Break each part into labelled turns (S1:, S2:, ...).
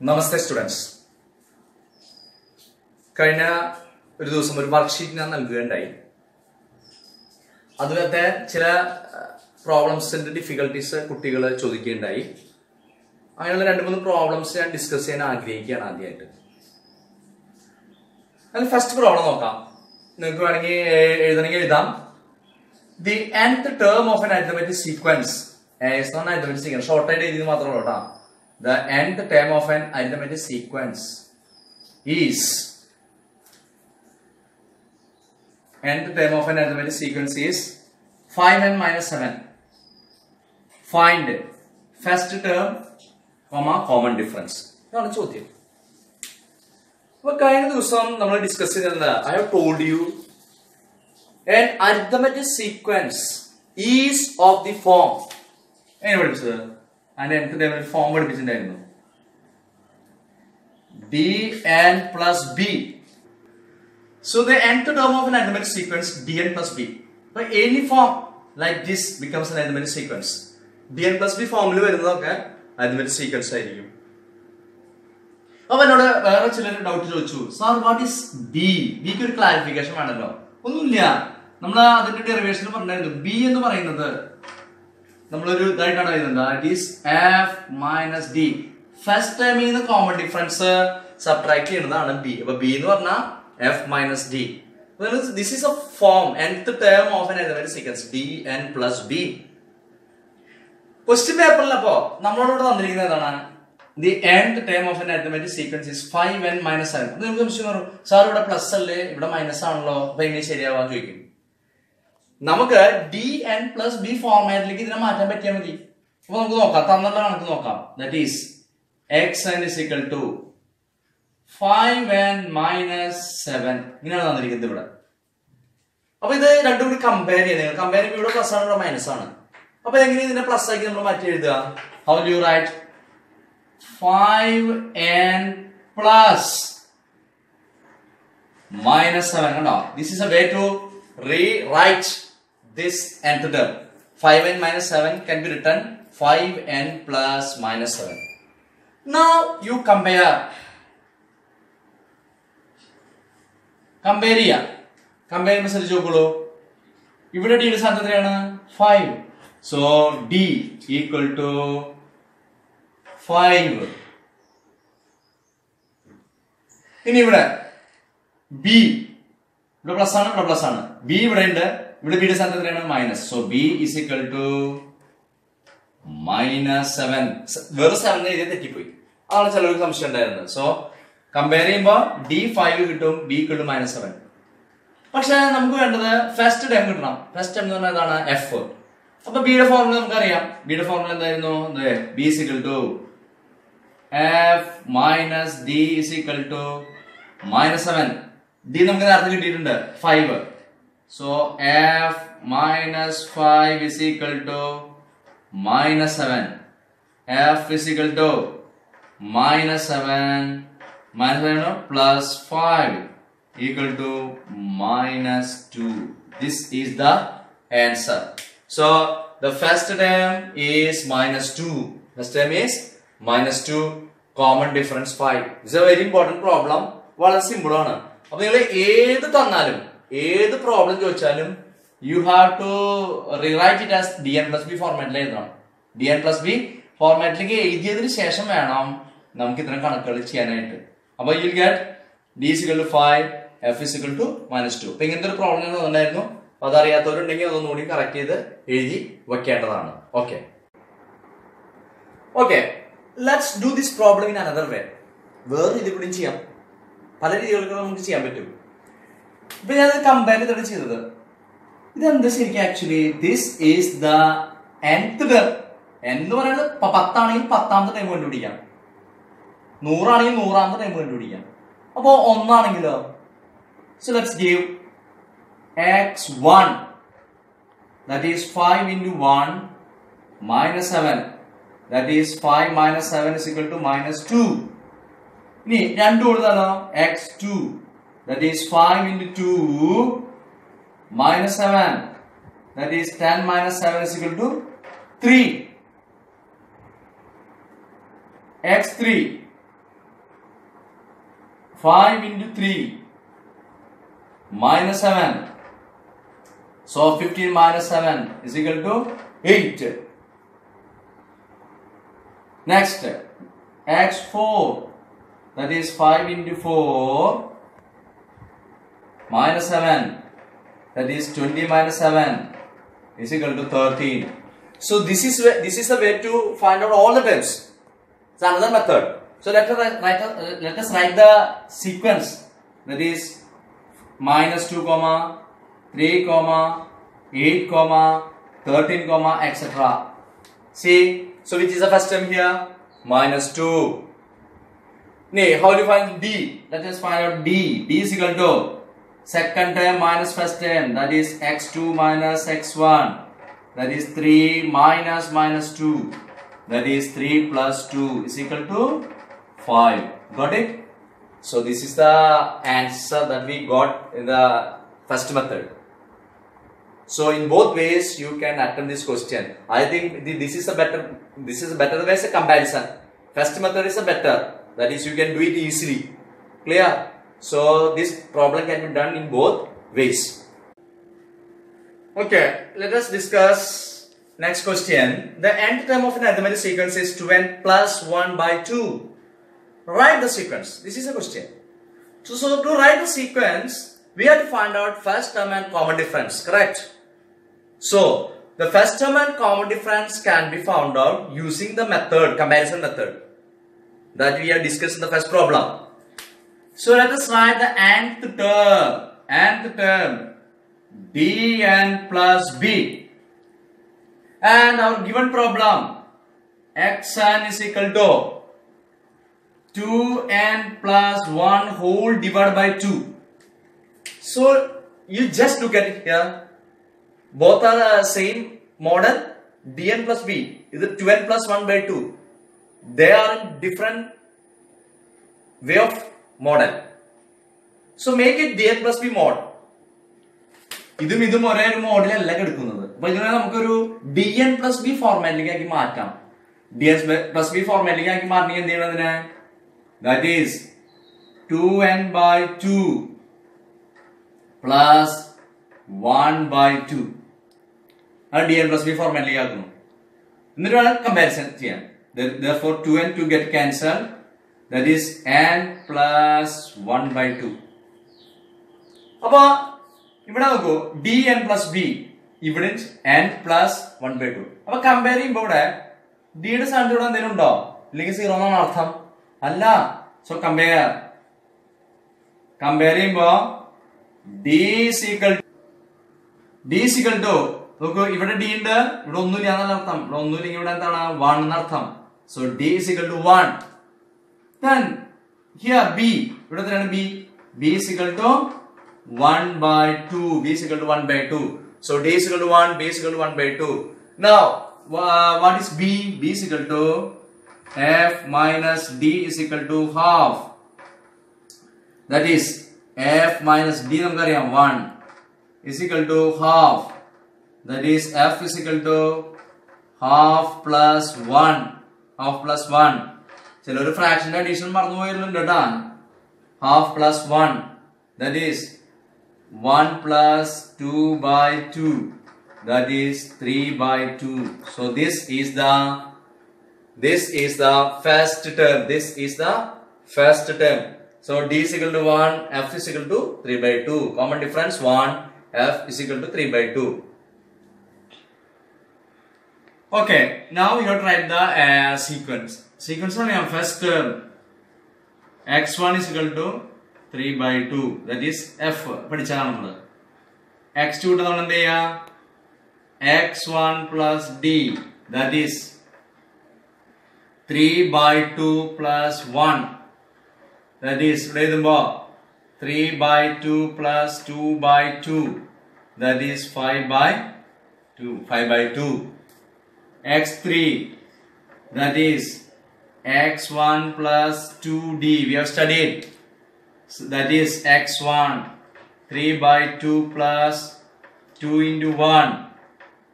S1: Namaste students. കഴിഞ്ഞ ഒരു ദിവസം ഒരു വർക്ക്ഷീറ്റ് ഞാൻ നൽകുകയുണ്ടായി. അതിനകത്തെ ചില പ്രോബ്ലംസിന്റെ ഡിഫിക്കൽട്ടീസ് കുട്ടികൾ ചോദിക്കുകയുണ്ടായി. അങ്ങനെയുള്ള 2-3 പ്രോബ്ലംസ് ഞാൻ ഡിസ്കസ് ചെയ്യാൻ ആഗ്രഹിക്കുകയാണ് ആദ്യമായിട്ട്. അതിൽ ഫസ്റ്റ് പ്രോബ്ലം നോക്കാം. നിങ്ങൾക്ക് വേണമെങ്കിൽ എഴുതണമെങ്കിൽ എഴുതാം. The nth term of an arithmetic sequence is not an arithmetic sequence. Short ആയിട്ട് എഴുതിയത് മാത്രമേ ഉള്ളൂ കേട്ടോ. The nth term of an arithmetic sequence is nth term of an arithmetic sequence is 5n minus 7. Find first term, common difference. ഇതാണ് ചോദ്യം. അപ്പോൾ കഴിഞ്ഞ ദിവസം നമ്മൾ ഡിസ്കസ് ചെയ്തത് I have told you an arithmetic sequence is of the form. എങ്ങനെ പഠിച്ചത്? അതിന്റെ nth term ഫോം പഠിപ്പിച്ചിട്ടുണ്ടായിരുന്നു. dn plus b. So the nth term of an arithmetic sequence dn plus b. So any form like this becomes an arithmetic sequence. dn plus b ഫോമിൽ വരുന്നതൊക്കെ arithmetic sequence ആയിരിക്കും. അപ്പോൾ എന്നോട് വേറെ ചിലർ doubt ചോദിച്ചു, sir what is B? ബിക്ക് ഒരു ക്ലാരിഫിക്കേഷൻ വേണമല്ലോ. ഒന്നുമില്ല, നമ്മൾ അതിന്റെ ഡെറിവേഷൻ പറഞ്ഞായിരുന്നു. ബി എന്ന് പറയുന്നത് നമ്മളൊരു ഇതായിട്ടാണ് എഴുതുന്നത്. That is f minus d. First ടൈമിൽ നിന്ന് കോമൺ ഡിഫറൻസ് സബ്ട്രാക്ട് ചെയ്യുന്നതാണ് ബി. അപ്പൊ ബി എന്ന് പറഞ്ഞാൽ f minus d. This is A form, nth term of an arithmetic sequence dn plus b. Question പേപ്പറിൽ അപ്പോ നമ്മളോട് തന്നിരിക്കുന്നത് ഏതാണ്? The nth term of an arithmetic sequence is 5n minus 7. അത് നമുക്ക് സംശയം വരും, സാർ ഇവിടെ പ്ലസ് അല്ലേ, ഇവിടെ മൈനസ് ആണല്ലോ, അപ്പൊ എങ്ങനെ ശരിയാവാന്ന് ചോദിക്കും. നമുക്ക് dn plus b ഫോർമാറ്റിലേക്ക് ഇതിനെ മാറ്റാൻ പറ്റിയാൽ മതി. അപ്പൊ നമുക്ക് നോക്കാം, തന്നുള്ള കണക്ക് നോക്കാം. That is xn is equal to 5n minus 7. ഇങ്ങനെയാണ് തന്നിരിക്കുന്നത് ഇവിടെ. അപ്പൊ ഇത് രണ്ടും കൂടി കമ്പയർ ചെയ്യുന്നത്, കമ്പയർ ചെയ്യുമ്പോൾ ഇവിടെ പ്ലസ് ആണ്, ഇവിടെ മൈനസ് ആണ്. അപ്പൊ എങ്ങനെ ഇതിനെ പ്ലസ് ആക്കി നമ്മൾ മാറ്റി എഴുതുക? How do you write 5n plus minus 7? കണ്ടോ, this is a way to rewrite this nth term. 5n minus 7 can be written 5n plus minus 7. Now you compare ചെയ്യാം. കമ്പയർ ചെയ്യുമ്പോൾ ശ്രദ്ധിച്ചു നോക്കുള്ളൂ. ഇവിടെ d യുടെ സ്ഥാനത്ത് എത്രയാണ്? 5. So d equal to 5. ഇനി ഇവിടെ b, ഇവിടെ പ്ലസ് ആണ്, ഇവിടെ പ്ലസ് ആണ്. b ഇവിടെ ഉണ്ട്, ഇവിടെ ബിയുടെ സ്ഥാനത്ത് എത്രയാണ്? Minus. So b is equal to minus 7. വെറും 7 എഴുതിയത് തെറ്റിപ്പോയി, അതാണ് ചിലർക്ക് സംശയം ഉണ്ടായിരുന്നത്. സോ കമ്പയർ ചെയ്യുമ്പോൾ d5 കിട്ടും, b ഈക്വൽ ടു മൈനസ് 7. പക്ഷെ നമുക്ക് വേണ്ടത് ഫസ്റ്റ് ടൈം കിട്ടണം. ഫസ്റ്റ് ടൈം എന്ന് പറഞ്ഞാൽ എന്താണ്? f. അപ്പൊ ബിയുടെ ഫോർമുല നമുക്കറിയാം. ബിയുടെ ഫോർമുല എന്തായിരുന്നു? b is equal to f minus d is equal to minus 7. d നമുക്ക് നേരത്തെ കിട്ടിയിട്ടുണ്ട് 5. So f minus 5 is equal to minus 7. f is equal to minus 7 minus 7 plus 5 equal to minus 2. This is the answer. So the first term is minus 2. First term is minus 2. Common difference 5. This is a very important problem. വളരെ simple ആണ്. അപ്പൊ നിങ്ങൾ ഏത് തന്നാലും, ഏത് problem ചോദിച്ചാലും you have to rewrite it as dn plus b ഫോർമാറ്റിൽ എഴുതണം. dn plus b ഫോർമാറ്റിലേക്ക് എഴുതിയതിനു ശേഷം വേണം നമുക്ക് ഇത്തരം കണക്കുകൾ ചെയ്യാനായിട്ട്. അപ്പൊ you will get d is equal to 5, f is equal to minus 2. അപ്പൊ ഇങ്ങനത്തെ ഒരു പ്രോബ്ലം ഉണ്ടായിരുന്നു. അപ്പൊ അതറിയാത്തവരുണ്ടെങ്കിൽ അതൊന്നുകൂടി കറക്റ്റ് ചെയ്ത് എഴുതി വെക്കേണ്ടതാണ്. Okay okay let's do this problem in another way. വേറെ രീതി കൂടി ചെയ്യാം, പല രീതികൾക്ക് നമുക്ക് ചെയ്യാൻ പറ്റും. ഇപ്പൊ ഞാൻ കമ്പയർ ചെയ്താണ് ചെയ്തത്. ഇതെന്താ ശരിക്കും? Actually this is the nth term. എന്ന് പറയുന്നത് 10 ആണെങ്കിൽ 10ാമത്തെ ടൈം കണ്ടുപിടിക്കാം, 100 ആണെങ്കിൽ 100ാമത്തെ ടൈം കണ്ടുപിടിക്കാം. അപ്പോ 1 ആണെങ്കിലോ? So let's give x1, that is 5 into 1 minus 7, that is 5 minus 7 is equal to minus 2. ഇനി 2 കൊടുത്താലോ? x2, that is 5 into 2 minus 7, that is 10 minus 7 is equal to 3. x3, 5 into 3 minus 7. So 15 minus 7 is equal to 8. Next, x4, that is 5 into 4 minus 7, that is 20 minus 7 is equal to 13. So this is the way to find out all the terms. It's another method. So let us write the sequence, that is minus 2 comma 3 comma 8 comma 13 comma etc. See, so which is the first term here? Minus 2. How do you find D? Let us find out D. D is equal to second term minus first term, that is x2 minus x1, that is 3 minus 2, that is 3 plus 2 is equal to 5. Got it? So this is the answer that we got in the first method. So in both ways you can attempt this question. I think this is a better way as a comparison. First method is a better, that is you can do it easily. Clear? So this problem can be done in both ways. Okay, let us discuss next question. The nth term of an arithmetic sequence is 2n plus 1 by 2. Write the sequence. This is a question. So to write the sequence, we have to find out first term and common difference. Correct? So the first term and common difference can be found out using the method, comparison method, that we have discussed in the first problem. So let us write the nth term dn plus b, and our given problem xn is equal to 2n plus 1 whole divided by 2. So you just look at it here. Both are the same model, dn plus b is 2n plus 1 by 2. They are in different way of model. So make it dn plus b mod. ഇതും ഒരേ ഒരു മോഡലല്ല എടുക്കുന്നത്. അപ്പൊ ഇതിനെ നമുക്കൊരു dn plus b ഫോർമാറ്റിലേക്ക് ആക്കി മാറ്റാം. dn plus b ഫോർമാറ്റിലേക്ക് ആക്കി മാറ്റണമെങ്കിൽ എന്ത് ചെയ്യണം അതിനെ? That is 2n by 2 plus 1 by 2. അത് dn plus b ഫോർമാറ്റിലേക്ക് ആക്കുന്നു. എന്നിട്ട് വേണം കമ്പാരിസൺ ചെയ്യാൻ. Therefore 2n to get cancelled. That is n plus 1 by 2. അപ്പൊ ഇവിടെ നോക്കൂ, dn plus b, ഇവിടെ n plus 1 by 2. അപ്പൊ കമ്പയർ ചെയ്യുമ്പോൾ ഇവിടെ d യുടെ സ്ഥാനത്ത് ഇവിടെ എന്തെങ്കിലും ഉണ്ടോ? അല്ലെങ്കിൽ 0 എന്നാണ് അർത്ഥം? അല്ല. സോ കമ്പയർ ചെയ്യുമ്പോ d is equal to നോക്കൂ, ഇവിടെ d ഉണ്ട്, ഇവിടെ ഒന്നുമില്ല എന്നല്ല അർത്ഥം. ഇവിടെ ഒന്നുമില്ലെങ്കിൽ ഇവിടെ എന്താണ്? 1 എന്നർത്ഥം. So d is equal to 1. Then here b, ഇവിടെ എത്രയാണ് b? b is equal to 1 by 2. b is equal to 1 by 2. So d is equal to 1, b is equal to 1 by 2. Now what is b? b is equal to f minus d is equal to half. That is f minus d നമുക്കറിയാം 1 is equal to half. That is f is equal to half plus 1. Half plus 1. ചിലൊരു ഫ്രാക്ഷന്റെ addition മറന്നു പോയിരുന്നുണ്ട് കേട്ടാ. half plus 1. That is 1 plus 2 by 2. That is 3 by 2. So this is the first term. This is the first term. So d is equal to 1, f is equal to 3 by 2. Common difference 1, f is equal to 3 by 2. Okay, now we have to write the sequence. Sequence on first term x1 is equal to 3 by 2. That is f. പഠിച്ചാണ് നമ്മൾ. x2 നമ്മൾ എന്ത് ചെയ്യാ? x1 plus d, that is 3 by 2 plus 1. That is ഇവിടെ എഴുതുമ്പോ 3 by 2 plus 2 by 2. That is 5 by 2. 5 by 2. x3, that is x1 plus 2d. We have studied. So that is x1, 3 by 2 plus 2 into 1.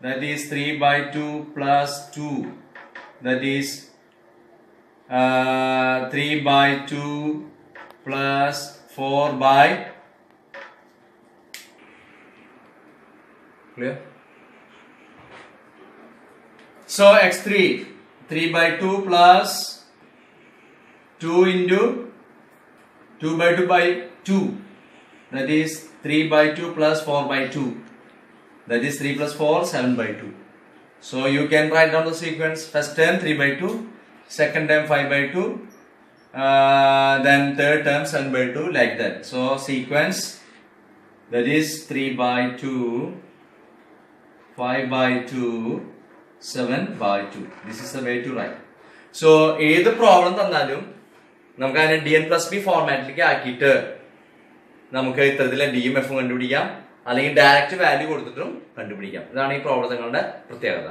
S1: That is 3 by 2 plus 2. That is 3 by 2 plus 4 by clear. So x3 3 by 2 plus 2 into 2 by 2 by 2, that is 3 by 2 plus 4 by 2, that is 3 plus 4 7 by 2. So you can write down the sequence. First term 3 by 2, second term 5 by 2, then third term 7 by 2, like that. So sequence, that is 3 by 2, 5 by 2, 7 by 2. This is the way to write. So ഏത് problem തന്നാലും നമുക്ക് അതിനെ dn plus b ഫോർമാറ്റിലേക്ക് ആക്കിയിട്ട് നമുക്ക് ഇത്തരത്തിലെ ഡിയും എഫും കണ്ടുപിടിക്കാം, അല്ലെങ്കിൽ ഡയറക്റ്റ് വാല്യൂ കൊടുത്തിട്ടും കണ്ടുപിടിക്കാം. ഇതാണ് ഈ പ്രോബ്ലങ്ങളുടെ പ്രത്യേകത.